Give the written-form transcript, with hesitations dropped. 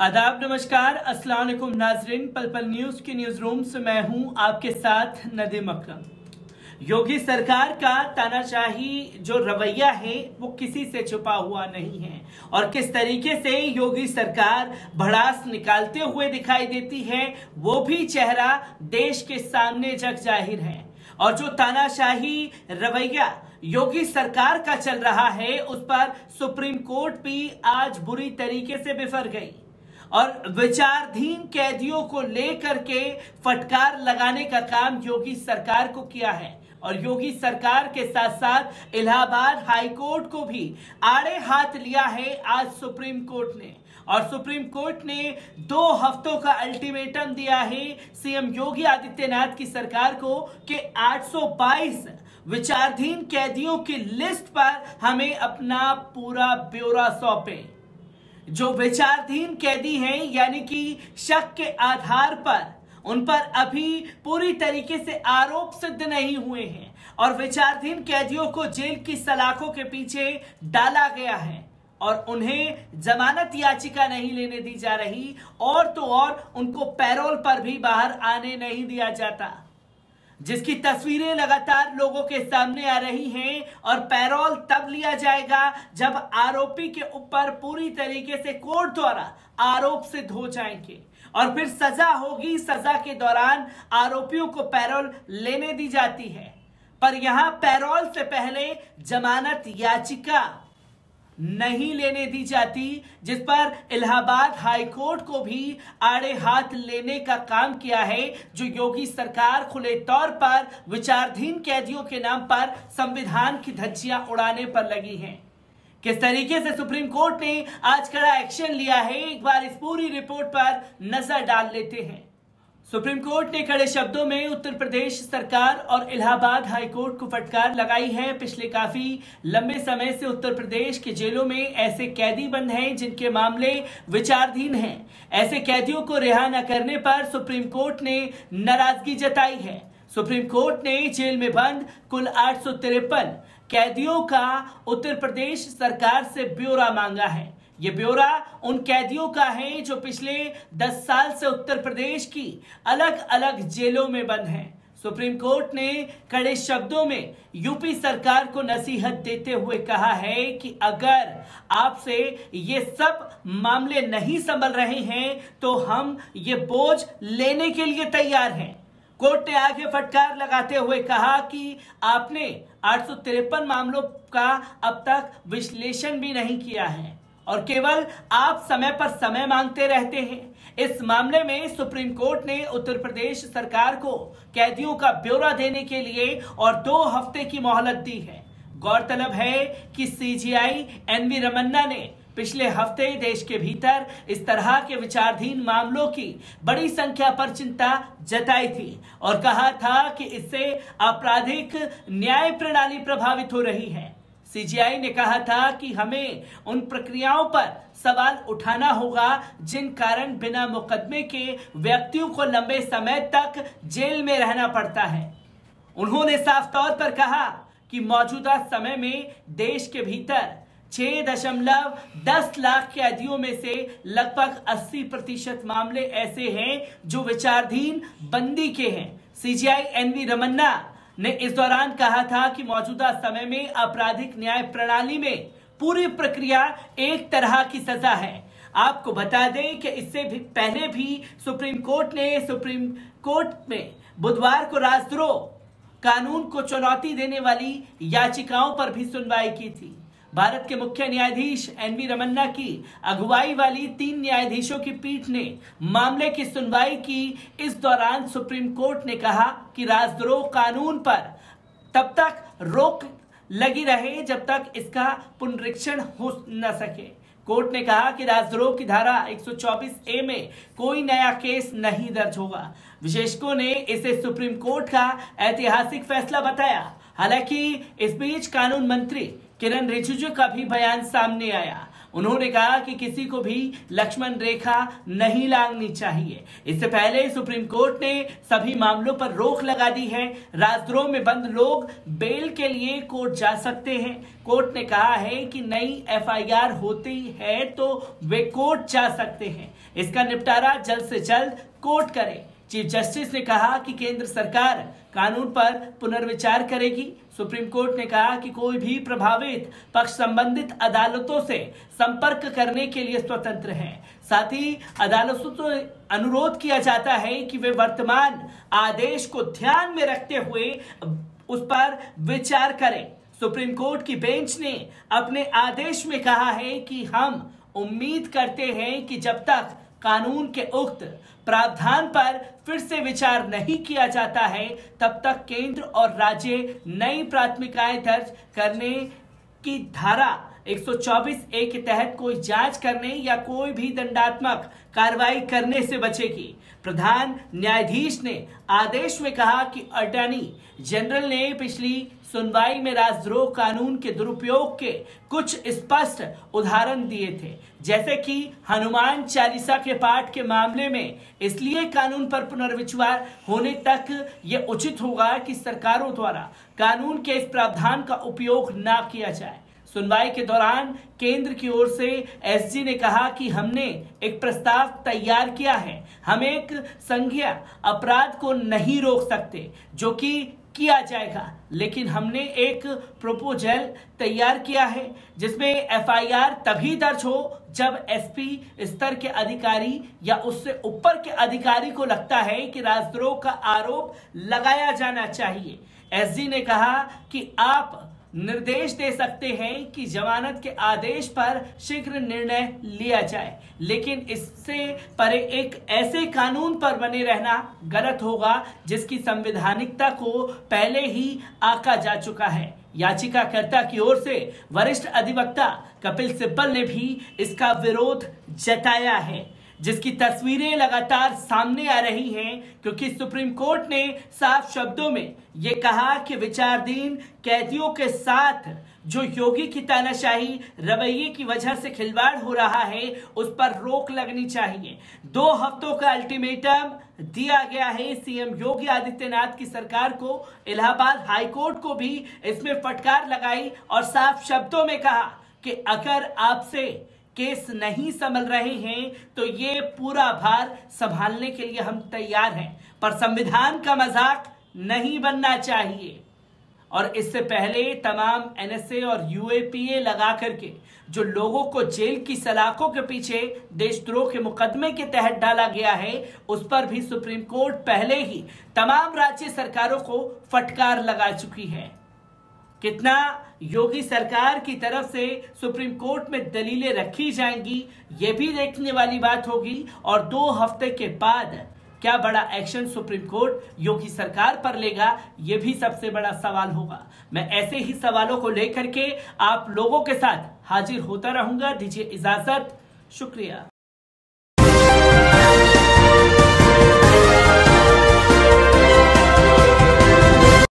आदाब, नमस्कार, अस्सलाम वालेकुम नाजरीन। पल पल न्यूज की न्यूज रूम से मैं हूं आपके साथ नदीम अकरम। योगी सरकार का तानाशाही जो रवैया है वो किसी से छुपा हुआ नहीं है और किस तरीके से योगी सरकार भड़ास निकालते हुए दिखाई देती है वो भी चेहरा देश के सामने जग जाहिर है। और जो तानाशाही रवैया योगी सरकार का चल रहा है उस पर सुप्रीम कोर्ट भी आज बुरी तरीके से बिफर गई और विचाराधीन कैदियों को लेकर के फटकार लगाने का काम योगी सरकार को किया है। और योगी सरकार के साथ साथ इलाहाबाद हाई कोर्ट को भी आड़े हाथ लिया है आज सुप्रीम कोर्ट ने। और सुप्रीम कोर्ट ने 2 हफ्तों का अल्टीमेटम दिया है सीएम योगी आदित्यनाथ की सरकार को कि 822 विचाराधीन कैदियों की लिस्ट पर हमें अपना पूरा ब्यौरा सौंपे। जो विचाराधीन कैदी हैं यानी कि शक के आधार पर उन पर अभी पूरी तरीके से आरोप सिद्ध नहीं हुए हैं और विचाराधीन कैदियों को जेल की सलाखों के पीछे डाला गया है और उन्हें जमानत याचिका नहीं लेने दी जा रही और तो और उनको पैरोल पर भी बाहर आने नहीं दिया जाता, जिसकी तस्वीरें लगातार लोगों के सामने आ रही हैं। और पैरोल तब लिया जाएगा जब आरोपी के ऊपर पूरी तरीके से कोर्ट द्वारा आरोप सिद्ध हो जाएंगे और फिर सजा होगी। सजा के दौरान आरोपियों को पैरोल लेने दी जाती है, पर यहां पैरोल से पहले जमानत याचिका नहीं लेने दी जाती, जिस पर इलाहाबाद हाई कोर्ट को भी आड़े हाथ लेने का काम किया है। जो योगी सरकार खुले तौर पर विचाराधीन कैदियों के नाम पर संविधान की धज्जियां उड़ाने पर लगी हैं। किस तरीके से सुप्रीम कोर्ट ने आज कड़ा एक्शन लिया है, एक बार इस पूरी रिपोर्ट पर नजर डाल लेते हैं। सुप्रीम कोर्ट ने कड़े शब्दों में उत्तर प्रदेश सरकार और इलाहाबाद हाई कोर्ट को फटकार लगाई है। पिछले काफी लंबे समय से उत्तर प्रदेश के जेलों में ऐसे कैदी बंद हैं जिनके मामले विचाराधीन हैं। ऐसे कैदियों को रिहा न करने पर सुप्रीम कोर्ट ने नाराजगी जताई है। सुप्रीम कोर्ट ने जेल में बंद कुल 853 कैदियों का उत्तर प्रदेश सरकार से ब्यौरा मांगा है। ये ब्यौरा उन कैदियों का है जो पिछले 10 साल से उत्तर प्रदेश की अलग अलग जेलों में बंद हैं। सुप्रीम कोर्ट ने कड़े शब्दों में यूपी सरकार को नसीहत देते हुए कहा है कि अगर आपसे ये सब मामले नहीं संभल रहे हैं तो हम ये बोझ लेने के लिए तैयार हैं। कोर्ट ने आगे फटकार लगाते हुए कहा कि आपने 853 मामलों का अब तक विश्लेषण भी नहीं किया है और केवल आप समय पर समय मांगते रहते हैं। इस मामले में सुप्रीम कोर्ट ने उत्तर प्रदेश सरकार को कैदियों का ब्यौरा देने के लिए और 2 हफ्ते की मोहलत दी है। गौरतलब है कि सीजीआई एनवी रमन्ना ने पिछले हफ्ते देश के भीतर इस तरह के विचाराधीन मामलों की बड़ी संख्या पर चिंता जताई थी और कहा था कि इससे आपराधिक न्याय प्रणाली प्रभावित हो रही है। सीजीआई ने कहा था कि हमें उन प्रक्रियाओं पर सवाल उठाना होगा जिन कारण बिना मुकदमे के व्यक्तियों को लंबे समय तक जेल में रहना पड़ता है। उन्होंने साफ तौर पर कहा कि मौजूदा समय में देश के भीतर 6.10 लाख कैदियों में से लगभग 80% मामले ऐसे हैं जो विचाराधीन बंदी के हैं। सीजीआई एनवी रमन्ना ने इस दौरान कहा था कि मौजूदा समय में आपराधिक न्याय प्रणाली में पूरी प्रक्रिया एक तरह की सजा है। आपको बता दें कि इससे भी पहले भी सुप्रीम कोर्ट में बुधवार को राजद्रोह कानून को चुनौती देने वाली याचिकाओं पर भी सुनवाई की थी। भारत के मुख्य न्यायाधीश एनवी रमन्ना की अगुवाई वाली 3 न्यायाधीशों की पीठ ने मामले की सुनवाई की। इस दौरान सुप्रीम कोर्ट ने कहा कि राजद्रोह कानून पर तब तक रोक लगी रहे जब तक इसका पुनरीक्षण हो न सके। कोर्ट ने कहा कि राजद्रोह की धारा 124A में कोई नया केस नहीं दर्ज होगा। विशेषज्ञों ने इसे सुप्रीम कोर्ट का ऐतिहासिक फैसला बताया। हालांकि इस बीच कानून मंत्री किरण रिजिजू का भी बयान सामने आया। उन्होंने कहा कि किसी को भी लक्ष्मण रेखा नहीं लांघनी चाहिए। इससे पहले सुप्रीम कोर्ट ने सभी मामलों पर रोक लगा दी है। राजद्रोह में बंद लोग बेल के लिए कोर्ट जा सकते हैं। कोर्ट ने कहा है कि नई एफआईआर होती है तो वे कोर्ट जा सकते हैं। इसका निपटारा जल्द से जल्द कोर्ट करे। चीफ जस्टिस ने कहा कि केंद्र सरकार कानून पर पुनर्विचार करेगी। सुप्रीम कोर्ट ने कहा कि कोई भी प्रभावित पक्ष संबंधित अदालतों से संपर्क करने के लिए स्वतंत्र है। साथ ही अदालतों से अनुरोध किया जाता है कि वे वर्तमान आदेश को ध्यान में रखते हुए उस पर विचार करें। सुप्रीम कोर्ट की बेंच ने अपने आदेश में कहा है कि हम उम्मीद करते हैं कि जब तक कानून के उक्त प्रावधान पर फिर से विचार नहीं किया जाता है तब तक केंद्र और राज्य नई प्राथमिकताएं दर्ज करने की धारा 124A के तहत कोई जांच करने या कोई भी दंडात्मक कार्रवाई करने से बचेगी। प्रधान न्यायाधीश ने आदेश में कहा कि अटॉर्नी जनरल ने पिछली सुनवाई में राजद्रोह कानून के दुरुपयोग के कुछ स्पष्ट उदाहरण दिए थे, जैसे कि हनुमान चालीसा के पाठ के मामले में। इसलिए कानून पर पुनर्विचार होने तक यह उचित होगा कि सरकारों द्वारा कानून के इस प्रावधान का उपयोग न किया जाए। सुनवाई के दौरान केंद्र की ओर से एसजी ने कहा कि हमने एक प्रस्ताव तैयार किया है। हम एक संज्ञेय अपराध को नहीं रोक सकते जो कि किया जाएगा, लेकिन हमने एक प्रपोजल तैयार किया है जिसमें एफआईआर तभी दर्ज हो जब एसपी स्तर के अधिकारी या उससे ऊपर के अधिकारी को लगता है कि राजद्रोह का आरोप लगाया जाना चाहिए। एसजी ने कहा कि आप निर्देश दे सकते हैं कि जमानत के आदेश पर शीघ्र निर्णय लिया जाए, लेकिन इससे परे एक ऐसे कानून पर बने रहना गलत होगा जिसकी संवैधानिकता को पहले ही आंका जा चुका है। याचिकाकर्ता की ओर से वरिष्ठ अधिवक्ता कपिल सिब्बल ने भी इसका विरोध जताया है, जिसकी तस्वीरें लगातार सामने आ रही हैं, क्योंकि सुप्रीम कोर्ट ने साफ शब्दों में ये कहा कि विचाराधीन कैदियों के साथ जो योगी की तानाशाही रवैये की वजह से खिलवाड़ हो रहा है उस पर रोक लगनी चाहिए। 2 हफ्तों का अल्टीमेटम दिया गया है सीएम योगी आदित्यनाथ की सरकार को। इलाहाबाद हाईकोर्ट को भी इसमें फटकार लगाई और साफ शब्दों में कहा कि अगर आपसे केस नहीं संभल रहे हैं तो ये पूरा भार संभालने के लिए हम तैयार हैं, पर संविधान का मजाक नहीं बनना चाहिए। और इससे पहले तमाम एनएसए और यूएपीए लगा करके जो लोगों को जेल की सलाखों के पीछे देशद्रोह के मुकदमे के तहत डाला गया है उस पर भी सुप्रीम कोर्ट पहले ही तमाम राज्य सरकारों को फटकार लगा चुकी है। कितना योगी सरकार की तरफ से सुप्रीम कोर्ट में दलीलें रखी जाएंगी ये भी देखने वाली बात होगी, और 2 हफ्ते के बाद क्या बड़ा एक्शन सुप्रीम कोर्ट योगी सरकार पर लेगा ये भी सबसे बड़ा सवाल होगा। मैं ऐसे ही सवालों को लेकर के आप लोगों के साथ हाजिर होता रहूंगा। दीजिए इजाजत, शुक्रिया।